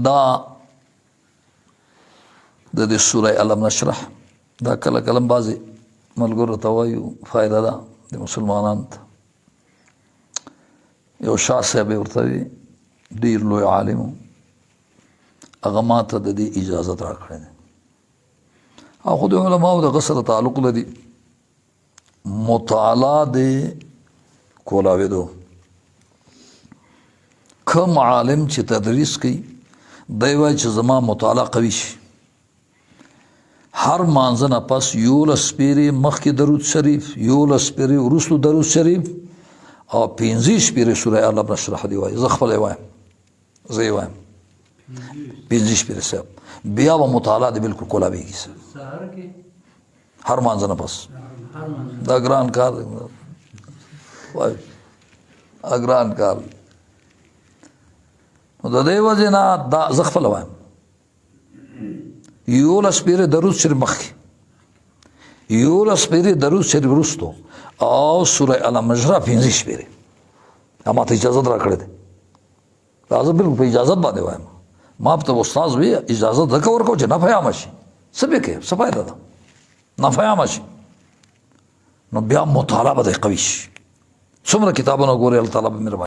دا د دې سوره الم نشرح دا کله کله بعضې ملګرو ته وایو فایده ده د مسلمانانو ته. یو شاه صاحب یې ورته وي ډېر لوی عالم و، هغه ما ته د دې اجازت راکړی دی او خو د علماو دغه سره تعلق لري مطالعه د کولاوېدو. کوم عالم چې تدریس کوي دی وایي چې زما مطالعه قوي شي، هر مانځه نه پس 11 پیرې مخکې درود شریف، 11 پیرې وروستو درود شریف او 15 پیرې سوره الم نشرح دی وایي. زه خپله وایم، زه یې وایم 15 پیرې صاحب بیا به مطالعه دی بلکل کولاوېږي هر مانځه نه پس. دا ګران کار دی، وایي ګران کار دی. نو د دې وجې نه دا زه خپله وایم 11 پیرې درود شریف مخکې، 11 پیرې درود شریف وروستو او سوره الم نشرح 15 پیرې. دا ما ته اجازت راکړی دی، دا زه بلکل په اجازت باندې وایم. ما ته استاد وی اجازت ځکه ورکوو چې نفع عامه شي. څه به کوې، څه فایده ده، نفع عامه شي نو بیا مطالعه به دی قوي شي. څومره کتابونه ګورې الله تعالی به مهرباني